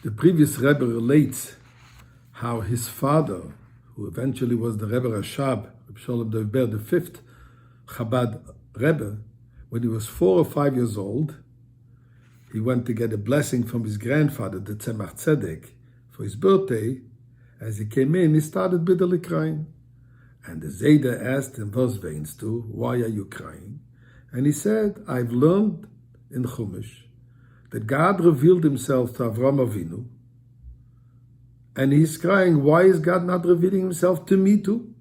The previous Rebbe relates how his father, who eventually was the Rebbe Rashab, Reb Sholem Dov Ber, the fifth Chabad Rebbe, when he was 4 or 5 years old, he went to get a blessing from his grandfather, the Tzemach Tzedek, for his birthday. As he came in, he started bitterly crying. And the Zayda asked him, "Was weinst du? Why are you crying?" And he said, "I've learned in Chumash that God revealed himself to Avraham Avinu, and he's crying, why is God not revealing himself to me too?"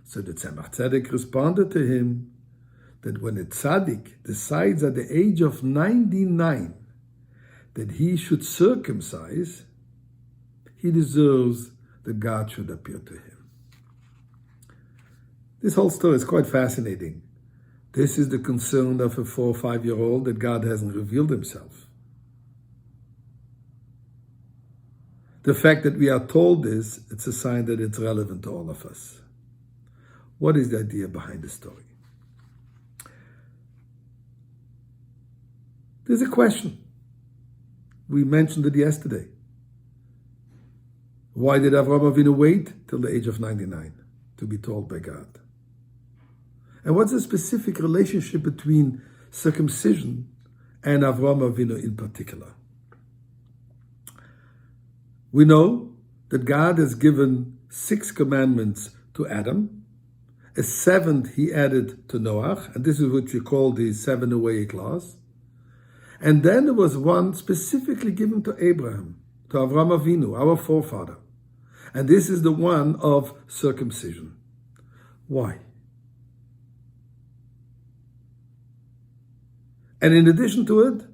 So the Tzemach Tzedek responded to him that when a tzaddik decides at the age of 99 that he should circumcise, he deserves that God should appear to him. This whole story is quite fascinating. This is the concern of a 4 or 5-year-old, that God hasn't revealed himself. The fact that we are told this, it's a sign that it's relevant to all of us. What is the idea behind the story? There's a question. We mentioned it yesterday. Why did Avraham Avinu wait till the age of 99 to be told by God? And what's the specific relationship between circumcision and Avraham Avinu in particular? We know that God has given 6 commandments to Adam, a 7th he added to Noah, and this is what we call the 7 away clause. And then there was one specifically given to Abraham, to Avraham Avinu, our forefather. And this is the one of circumcision. Why? And in addition to it,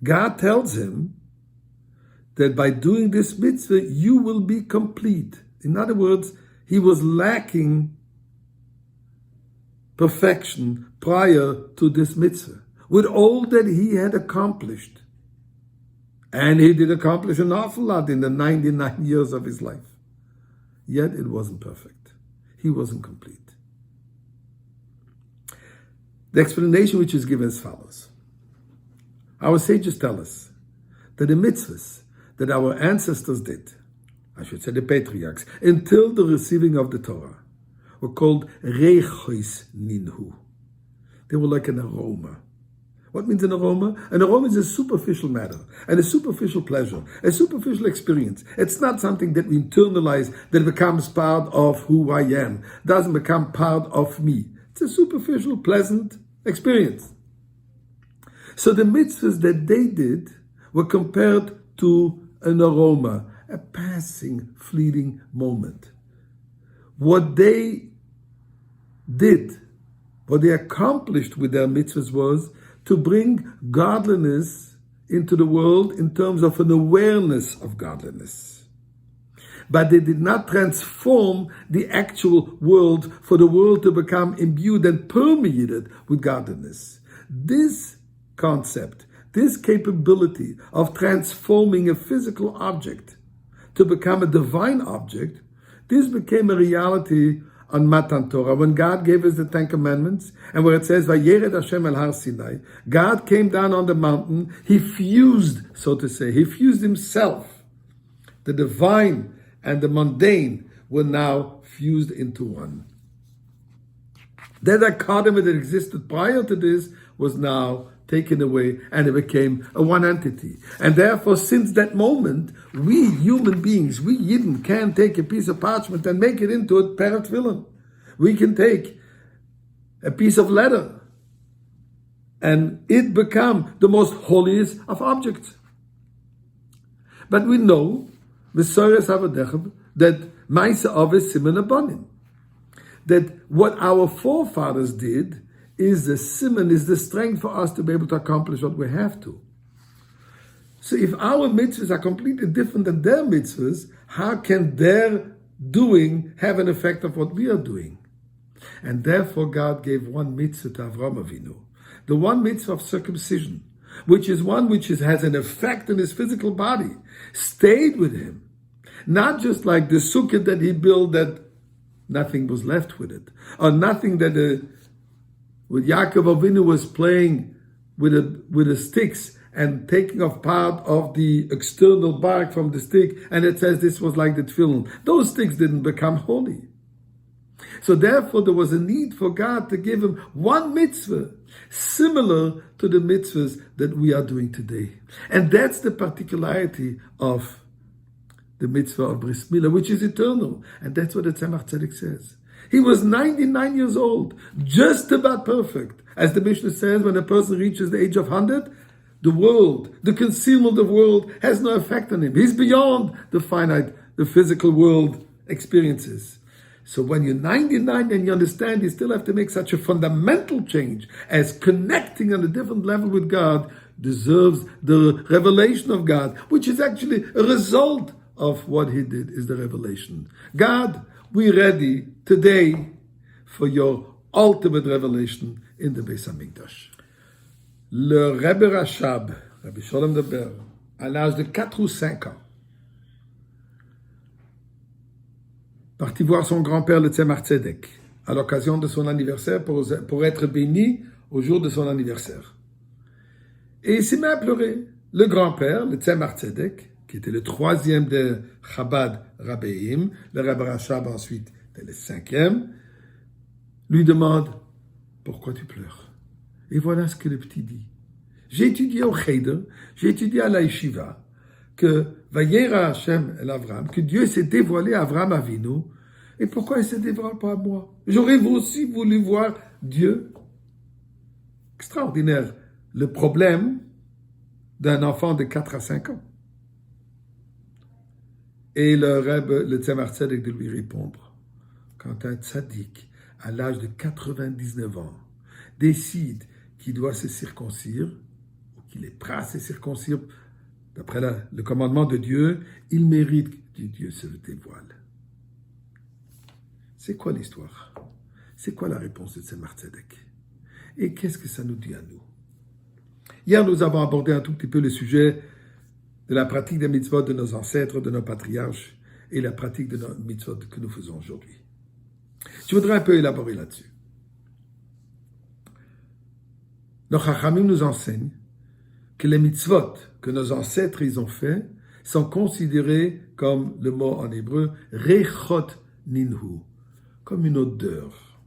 God tells him that by doing this mitzvah, you will be complete. In other words, he was lacking perfection prior to this mitzvah, with all that he had accomplished. And he did accomplish an awful lot in the 99 years of his life. Yet it wasn't perfect. He wasn't complete. The explanation which is given as follows. Our sages tell us that the mitzvahs that our ancestors did, I should say the patriarchs, until the receiving of the Torah, were called reichos ninhu. They were like an aroma. What means an aroma? An aroma is a superficial matter and a superficial pleasure, a superficial experience. It's not something that we internalize, that becomes part of who I am, doesn't become part of me. It's a superficial, pleasant experience. So the mitzvahs that they did were compared to an aroma, a passing, fleeting moment. What they did, what they accomplished with their mitzvahs was to bring godliness into the world in terms of an awareness of godliness. But they did not transform the actual world for the world to become imbued and permeated with godliness. This concept, this capability of transforming a physical object to become a divine object, this became a reality on Matan Torah, when God gave us the 10 Commandments, and where it says, Vayered Hashem el Har Sinai, God came down on the mountain, he fused, so to say, he fused himself. The divine and the mundane were now fused into one. That dichotomy that existed prior to this was now taken away, and it became a one entity. And therefore, since that moment, we human beings, we Yidden, can take a piece of parchment and make it into a pair of tefillin. We can take a piece of leather and it become the most holiest of objects. But we know, that Maisa Avis Siman Abanim, that what our forefathers did is the siman, is the strength for us to be able to accomplish what we have to. So if our mitzvahs are completely different than their mitzvahs, how can their doing have an effect of what we are doing? And therefore God gave one mitzvah to Avraham Avinu, the one mitzvah of circumcision, which is one which has an effect in his physical body, stayed with him. Not just like the sukkah that he built that nothing was left with it, or nothing that with Yaakov Avinu was playing with the sticks and taking off part of the external bark from the stick, and it says this was like the tefillin. Those sticks didn't become holy. So therefore there was a need for God to give him one mitzvah, similar to the mitzvahs that we are doing today. And that's the particularity of the mitzvah of Bris Milah, which is eternal. And that's what the Tzemach Tzedek says. He was 99 years old, just about perfect. As the Mishnah says, when a person reaches the age of 100, the world, the concealment of the world has no effect on him. He's beyond the finite, the physical world experiences. So when you're 99 and you understand you still have to make such a fundamental change as connecting on a different level with God deserves the revelation of God, which is actually a result of what he did, is the revelation. God, we're ready today for your ultimate revelation in the Beis HaMikdash. Le Rebbe Rashab, Rabbi Sholem Daber, à l'âge de 4 ou 5 ans, parti voir son grand-père, le Tzemach Tzedek, à l'occasion de son anniversaire, pour être béni au jour de son anniversaire. Et il s'est mis à pleurer. Le grand-père, le Tzemach Tzedek, qui était le 3e de Chabad Rabbeim, le Rebbe Rashab ensuite était le 5e, lui demande « Pourquoi tu pleures ?» Et voilà ce que le petit dit. J'ai étudié au Cheder, j'ai étudié à la Yeshiva, que Vayera Hashem el Avram, que Dieu s'est dévoilé à Avram Avinu, et pourquoi il ne se dévoile pas à moi? J'aurais aussi voulu voir Dieu. Extraordinaire. Le problème d'un enfant de 4 à 5 ans. Et le Rebbe, le Tzemach Tzedek, de lui répondre, quand un tzaddik, à l'âge de 99 ans, décide qu'il doit se circoncire, ou qu'il est prêt à se circoncire, d'après le commandement de Dieu, il mérite que Dieu se dévoile. C'est quoi l'histoire? C'est quoi la réponse de Tzemach Tzedek? Et qu'est-ce que ça nous dit à nous? Hier, nous avons abordé un tout petit peu le sujet de la pratique des mitzvot de nos ancêtres, de nos patriarches, et la pratique de nos mitzvot que nous faisons aujourd'hui. Je voudrais un peu élaborer là-dessus. Nos chachamim nous enseignent que les mitzvot que nos ancêtres ils ont fait sont considérés comme le mot en hébreu rechot ninhu, comme une odeur.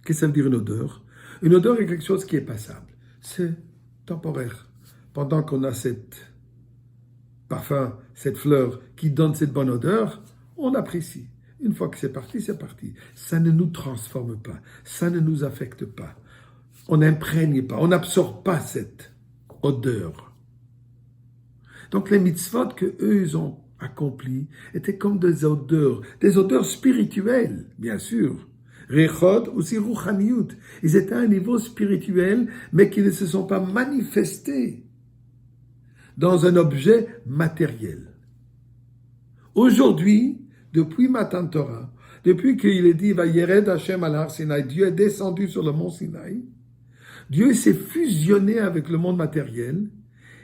Qu'est-ce que ça veut dire une odeur? Une odeur est quelque chose qui est passable. C'est temporaire. Pendant qu'on a cette parfum, cette fleur qui donne cette bonne odeur, on apprécie. Une fois que c'est parti, c'est parti. Ça ne nous transforme pas. Ça ne nous affecte pas. On n'imprègne pas. On n'absorbe pas cette odeur. Donc les mitzvot que eux ils ont accomplis étaient comme des odeurs spirituelles, bien sûr. Rechot, aussi ruchaniyut. Ils étaient à un niveau spirituel, mais qui ne se sont pas manifestés dans un objet matériel. Aujourd'hui, depuis Matan Torah, depuis qu'il est dit Vayered Hashem al Har Sinai, Dieu est descendu sur le mont Sinaï, Dieu s'est fusionné avec le monde matériel,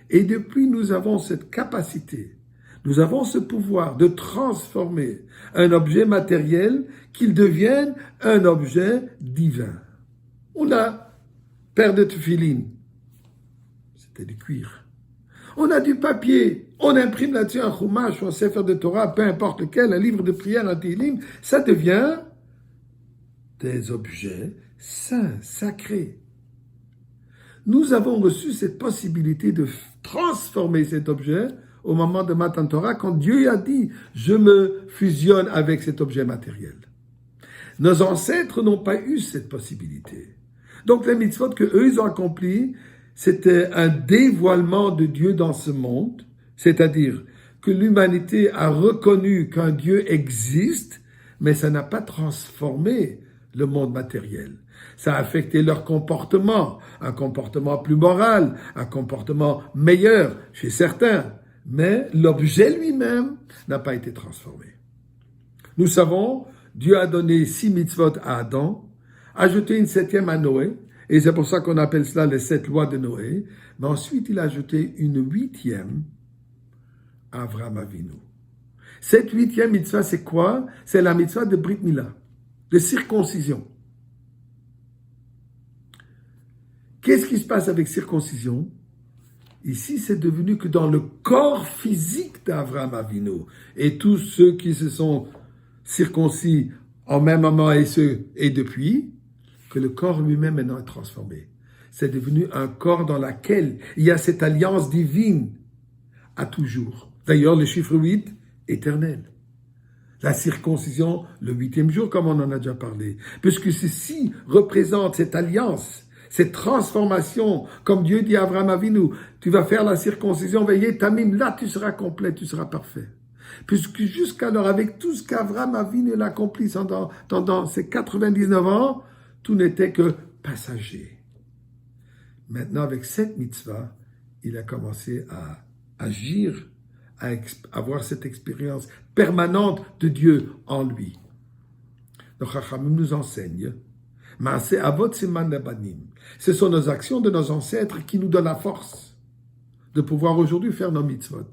et depuis nous avons cette capacité, nous avons ce pouvoir de transformer un objet matériel qu'il devienne un objet divin. On a paire de tefilin, c'était du cuir. On a du papier, on imprime là-dessus un chumash ou un sefer de Torah, peu importe lequel, un livre de prière, un télim, ça devient des objets saints, sacrés. Nous avons reçu cette possibilité de transformer cet objet au moment de Matan Torah, quand Dieu a dit « je me fusionne avec cet objet matériel ». Nos ancêtres n'ont pas eu cette possibilité. Donc les mitzvot qu'eux ils ont accomplis, c'était un dévoilement de Dieu dans ce monde, c'est-à-dire que l'humanité a reconnu qu'un Dieu existe, mais ça n'a pas transformé le monde matériel. Ça a affecté leur comportement, un comportement plus moral, un comportement meilleur chez certains, mais l'objet lui-même n'a pas été transformé. Nous savons, Dieu a donné 6 mitzvot à Adam, ajouté une 7e à Noé, et c'est pour ça qu'on appelle cela les 7 lois de Noé. Mais ensuite, il a ajouté une 8e à Avram Avinu. Cette 8e mitzvah, c'est quoi? C'est la mitzvah de Brit Milah, de circoncision. Qu'est-ce qui se passe avec circoncision? Ici, c'est devenu que dans le corps physique d'Avraham Avinu, et tous ceux qui se sont circoncis en même moment et depuis, que le corps lui-même maintenant est transformé. C'est devenu un corps dans lequel il y a cette alliance divine à toujours. D'ailleurs, le chiffre 8, éternel. La circoncision, le 8e jour, comme on en a déjà parlé. Puisque ceci représente cette alliance, cette transformation, comme Dieu dit à Abraham Avinu, tu vas faire la circoncision, veillez, tamim, là tu seras complet, tu seras parfait. Puisque jusqu'alors, avec tout ce qu'Abraham Avinu a accompli pendant ses 99 ans, tout n'était que passager. Maintenant, avec cette mitzvah, il a commencé à agir, à avoir cette expérience permanente de Dieu en lui. Le Chachamim nous enseigne, ce sont nos actions de nos ancêtres qui nous donnent la force de pouvoir aujourd'hui faire nos mitzvot.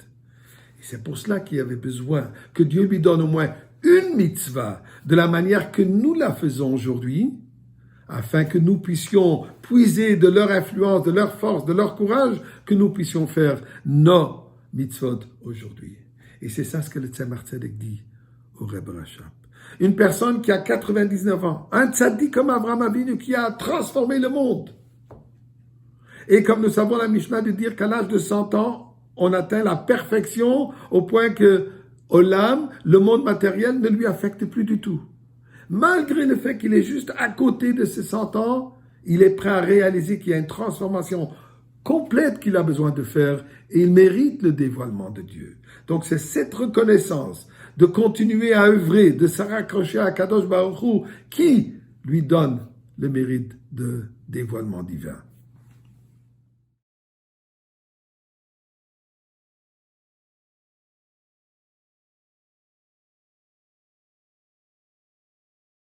Et c'est pour cela qu'il y avait besoin que Dieu lui donne au moins une mitzvah de la manière que nous la faisons aujourd'hui, afin que nous puissions puiser de leur influence, de leur force, de leur courage, que nous puissions faire nos mitzvot aujourd'hui. Et c'est ça ce que le Tzemar Tzedek dit au Rebbe Rashab. Une personne qui a 99 ans, un tzaddik comme Avraham Avinu qui a transformé le monde. Et comme nous savons la Mishnah de dire qu'à l'âge de 100 ans, on atteint la perfection au point que Olam, le monde matériel, ne lui affecte plus du tout. Malgré le fait qu'il est juste à côté de ses 100 ans, il est prêt à réaliser qu'il y a une transformation complète qu'il a besoin de faire et il mérite le dévoilement de Dieu. Donc c'est cette reconnaissance de continuer à œuvrer, de se raccrocher à Kadosh Baruch Hu qui lui donne le mérite de dévoilement divin.